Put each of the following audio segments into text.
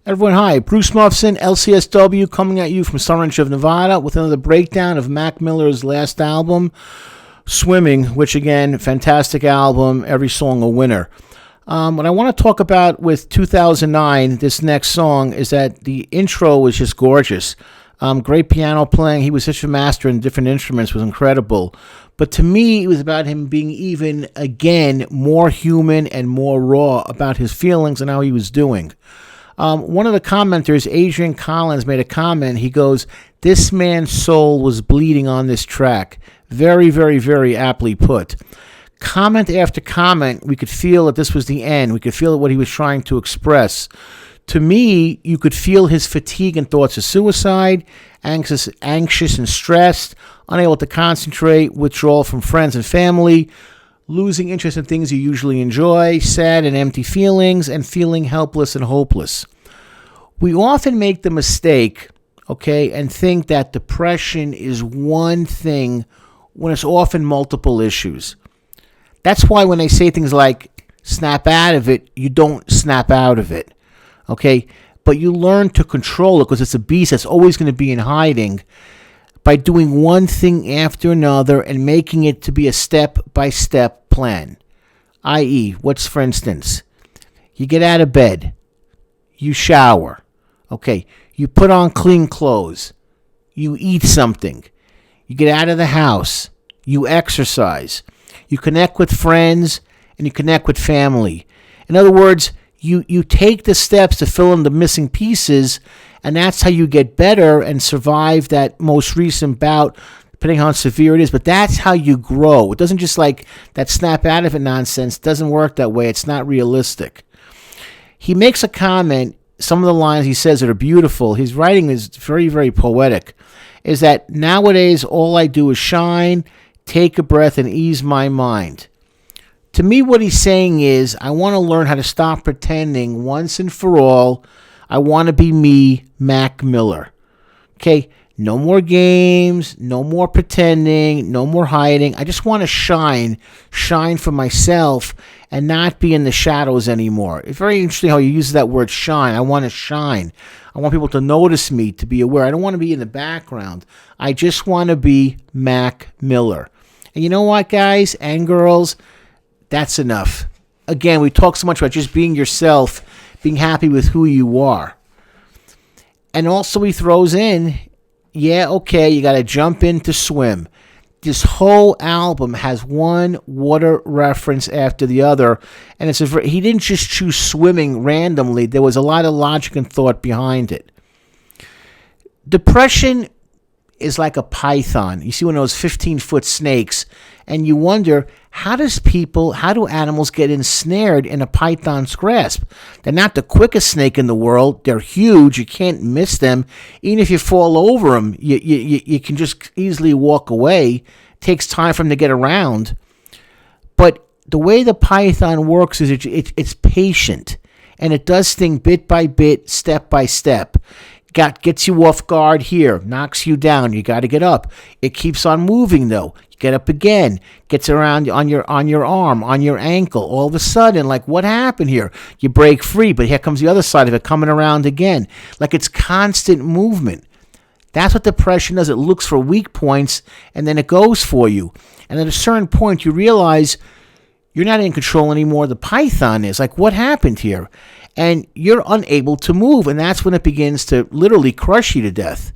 Everyone, hi. Bruce Mufson, LCSW, coming at you from SUNRIDGE of Nevada with another breakdown of Mac Miller's last album, Swimming, which again, fantastic album, every song a winner. What I want to talk about with 2009, this next song, is that the intro was just gorgeous. Great piano playing. He was such a master in different instruments, was incredible. But to me, it was about him being even, again, more human and more raw about his feelings and how he was doing. One of the commenters, Adrian Collins, made a comment. He goes, "This man's soul was bleeding on this track." Very, very, very aptly put. Comment after comment, we could feel that this was the end. We could feel what he was trying to express. To me, you could feel his fatigue and thoughts of suicide, anxious and stressed, unable to concentrate, withdrawal from friends and family, losing interest in things you usually enjoy, sad and empty feelings, and feeling helpless and hopeless. We often make the mistake, and think that depression is one thing when it's often multiple issues. That's why when they say things like snap out of it, you don't snap out of it, But you learn to control it because it's a beast that's always going to be in hiding by doing one thing after another and making it to be a step-by-step plan. I.e., what's for instance, you get out of bed, you shower, you put on clean clothes, you eat something, you get out of the house, you exercise, you connect with friends, and you connect with family. In other words, you take the steps to fill in the missing pieces, and that's how you get better and survive that most recent bout, depending on how severe it is. But that's how you grow. It doesn't just like that snap out of it nonsense. It doesn't work that way. It's not realistic. He makes a comment. Some of the lines he says that are beautiful. His writing is very, very poetic. Is that nowadays all I do is shine, take a breath, and ease my mind. To me, what he's saying is, I want to learn how to stop pretending once and for all. I want to be me, Mac Miller. No more games, no more pretending, no more hiding. I just want to shine for myself and not be in the shadows anymore. It's very interesting how he uses that word shine. I want to shine. I want people to notice me, to be aware. I don't want to be in the background. I just want to be Mac Miller. And you know what, guys and girls? That's enough. Again, we talk so much about just being yourself, being happy with who you are. And also he throws in, you got to jump in to swim. This whole album has one water reference after the other. And he didn't just choose swimming randomly. There was a lot of logic and thought behind it. Depression is like a python. You see one of those 15-foot snakes, and you wonder, how do animals get ensnared in a python's grasp? They're not the quickest snake in the world. They're huge. You can't miss them. Even if you fall over them, you can just easily walk away. It takes time for them to get around. But the way the python works is it's patient, and it does things bit by bit, step by step. Gets you off guard here, knocks you down, you got to get up. It keeps on moving though. You get up again, gets around on your arm, on your ankle. All of a sudden, like, what happened here? You break free, but here comes the other side of it coming around again. Like, it's constant movement. That's what depression does. It looks for weak points and then it goes for you. And at a certain point you realize you're not in control anymore. The python is. Like, what happened here? And you're unable to move, and that's when it begins to literally crush you to death.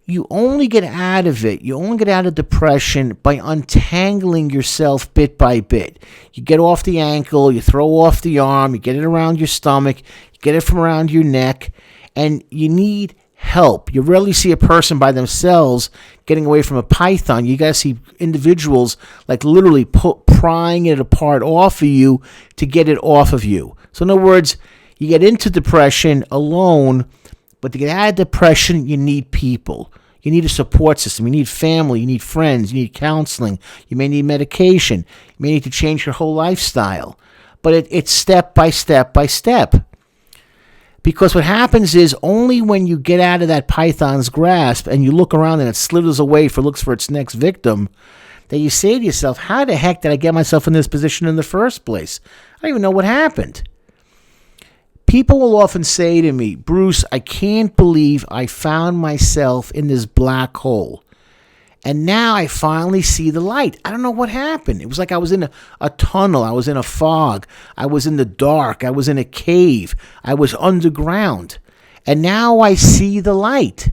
You only get out of it. You only get out of depression by untangling yourself bit by bit. You get off the ankle, you throw off the arm, you get it around your stomach, you get it from around your neck, and you need help. You rarely see a person by themselves getting away from a python. You got to see individuals like literally prying it apart off of you to get it off of you. So in other words, you get into depression alone, but to get out of depression, you need people. You need a support system. You need family. You need friends. You need counseling. You may need medication. You may need to change your whole lifestyle. But it's step by step by step. Because what happens is only when you get out of that python's grasp and you look around and it slithers away looks for its next victim, that you say to yourself, how the heck did I get myself in this position in the first place? I don't even know what happened. People will often say to me, Bruce, I can't believe I found myself in this black hole. And now I finally see the light. I don't know what happened. It was like I was in a tunnel. I was in a fog. I was in the dark. I was in a cave. I was underground. And now I see the light.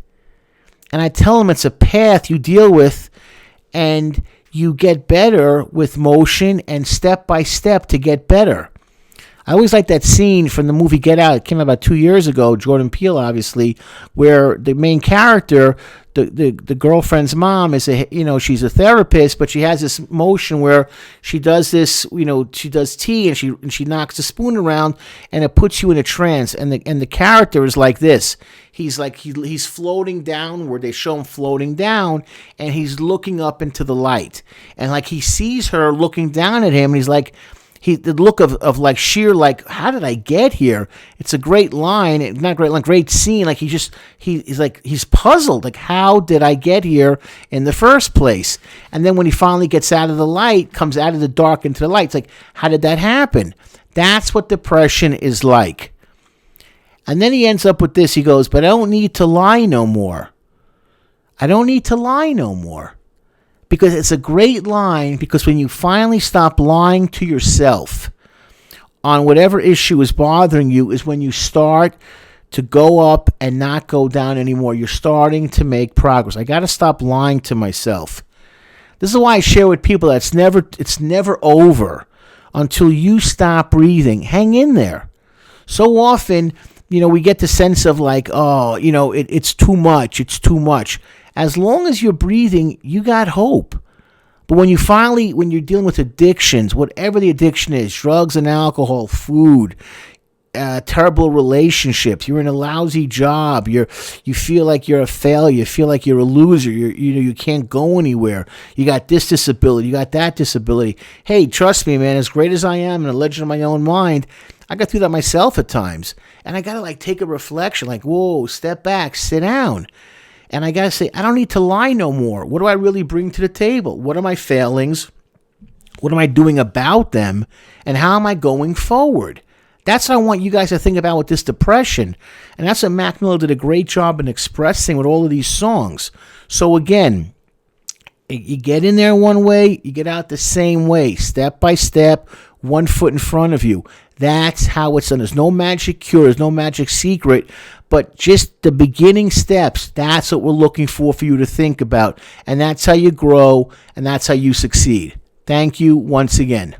And I tell them it's a path you deal with, and you get better with motion and step by step to get better. I always like that scene from the movie Get Out. It came out about 2 years ago, Jordan Peele, obviously, where the main character, the girlfriend's mom, she's a therapist, but she has this motion where she does this, she does tea and she knocks the spoon around, and it puts you in a trance. And the character is like this. He's floating downward. They show him floating down, and he's looking up into the light. And like he sees her looking down at him, and he's like, the look of like sheer, like, how did I get here? It's a great line, not great line, great scene. Like he's puzzled. Like, how did I get here in the first place? And then when he finally gets out of the light, comes out of the dark into the light, it's like, how did that happen? That's what depression is like. And then he ends up with this. He goes, but I don't need to lie no more. I don't need to lie no more. Because it's a great line, because when you finally stop lying to yourself on whatever issue is bothering you is when you start to go up and not go down anymore. You're starting to make progress. I got to stop lying to myself. This is why I share with people that it's never over until you stop breathing. Hang in there. So often, we get the sense of like, it's too much. It's too much. As long as you're breathing, you got hope. But when you're dealing with addictions, whatever the addiction is, drugs and alcohol, food, terrible relationships, you're in a lousy job, you feel like you're a failure, you feel like you're a loser, you can't go anywhere, you got this disability, you got that disability. Hey, trust me, man, as great as I am and a legend of my own mind, I got through that myself at times. And I got to take a reflection, like, whoa, step back, sit down. And I got to say, I don't need to lie no more. What do I really bring to the table? What are my failings? What am I doing about them? And how am I going forward? That's what I want you guys to think about with this depression. And that's what Mac Miller did a great job in expressing with all of these songs. So again, you get in there one way, you get out the same way, step by step, 1 foot in front of you. That's how it's done. There's no magic cure. There's no magic secret. But just the beginning steps, that's what we're looking for you to think about. And that's how you grow, and that's how you succeed. Thank you once again.